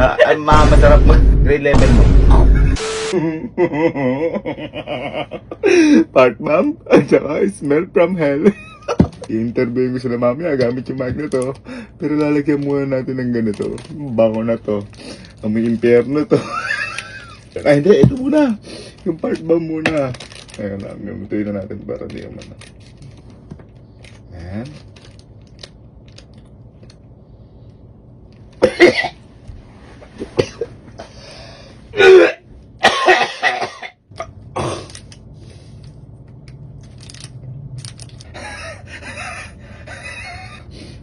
Masarap mo. Grade level mo. Part ma'am, at saka smell from hell. I-interview ko sila mamaya gamit yung mic na to. Pero lalagyan muna natin ng ganito. Bango na to. Amoy impyerno to. Ay, hindi. Ito muna. Yung part bomb muna. Ayan lang. Gamutuin na natin para di naman. Ayan.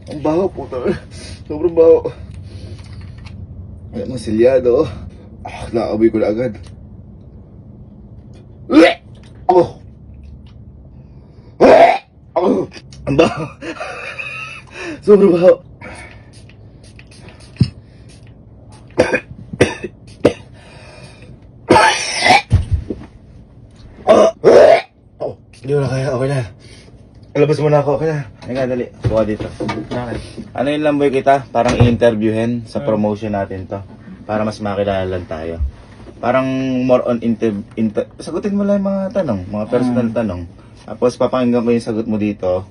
Ang baho po to. Sobrang baho. Ayan, masilyado. Naaboy ko na agad. Oh! Oh! Ang baho. Sobrang baho. Oh! Hindi ko na kaya. Okay na. Labas muna ako. Okay na. Halika, dali. Buka dito. Okay. Ano yun lang boy kita? Parang i-interviewin sa promotion natin to. Para mas makilala lang tayo. Parang more on sagutin mo lang yung mga tanong. Mga personal tanong. Tapos papakinggan ko yung sagot mo dito.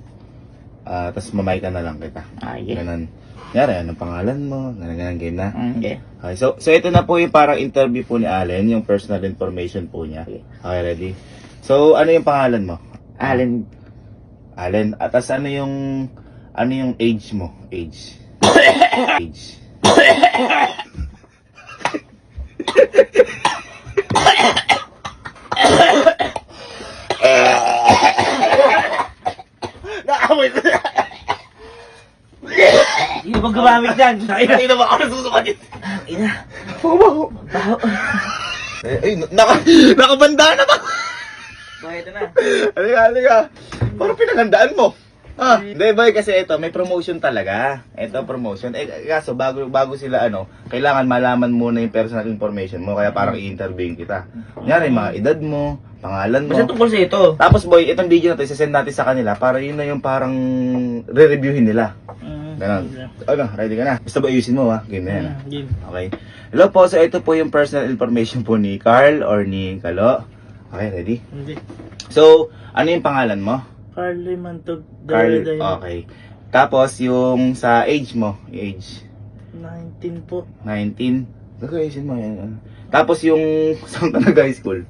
Tapos mamay ka na lang kita. Ganun. Yara, anong pangalan mo? Ganun game na. Okay. Okay. So ito na po yung parang interview po ni Allen. Yung personal information po niya. Okay, ready? So, ano yung pangalan mo? Allen. At tas ano yung age mo? Age. Age. Nakawit. Hindi ba gumamit dyan? Hindi na ba ako nasusukalit? Ina. Baho. Nakabanda na ba? Ito na. Halika. Parang pinagandaan mo. Hindi boy, kasi ito, may promotion talaga. Ito, promotion. Kaso, bago sila, kailangan malaman muna yung personal information mo. Kaya parang i-interviewin kita. Kunyari, mga edad mo, pangalan mo. Basta tungkol sa ito. Tapos boy, itong video na to, isasend natin sa kanila para yun na yung parang re-reviewin nila. Ganon. Ready ka na? Basta ba ayusin mo, ha? Game na yan. Game. Okay. Hello po, so ito po yung personal information po ni Carl or ni Kalo. Okay, ready? Hindi. So, ano yung pangalan mo? Carly Mantog. Carl, okay. Tapos, yung sa age mo, age 19 po. 19. Gagawin mo yan. Tapos, yung saan ka nag-high school?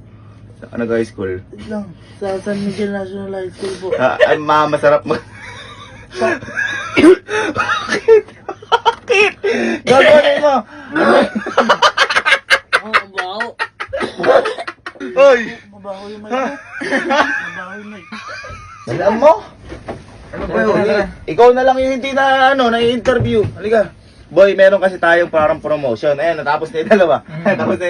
Saan ka nag-high school? Wait lang. Sa San Miguel National High School po. Masarap mo. Bakit? Gagawin mo. Mabaho. Oy! Mabaho yung mic. Mabaho yung mic. Alam mo? Ano ba yun? Ikaw na lang yung hindi na na-interview. Halika. Boy, meron kasi tayong parang promotion. Ayan, natapos na yung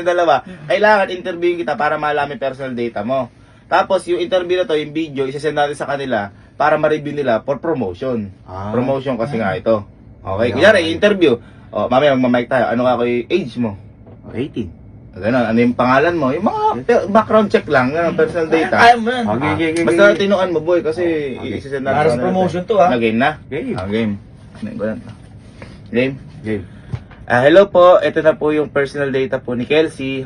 dalawa. Kailangan interviewin kita para malaman personal data mo. Tapos, yung interview na to, yung video, isasend natin sa kanila para ma-review nila for promotion. Promotion kasi nga ito. Okay, kunyari, interview. Mamaya magmamic tayo. Ano ka yung age mo? 18. Ganon, ano yung pangalan mo? Yung mga background check lang, personal data. Ayaw mo yan. Basta tinuan mo boy kasi isasend natin. Para sa promotion to, ha? Game na? Game. Game? Hello po, ito na po yung personal data po ni Kelsey.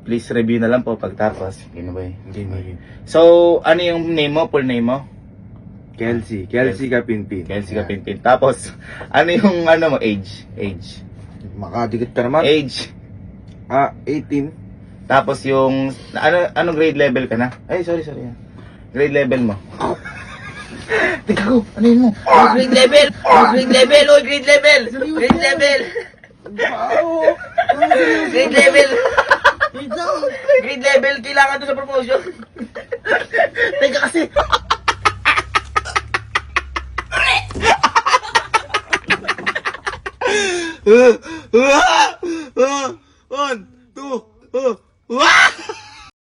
Please review na lang po pagtapos. Game na boy? Game. So, ano yung name mo? Full name mo? Kelsey Kapinpin. Kelsey Kapinpin. Tapos, ano yung mo? Age? Makadikit ka naman. Age? 18. Tapos yung, anong grade level ka na? Ay, sorry. Grade level mo. Tika ko, ano yun mo? Grade level! Grade level! Grade level! Grade level! Grade level! Grade level! Kailangan to sa promotion. Teka kasi.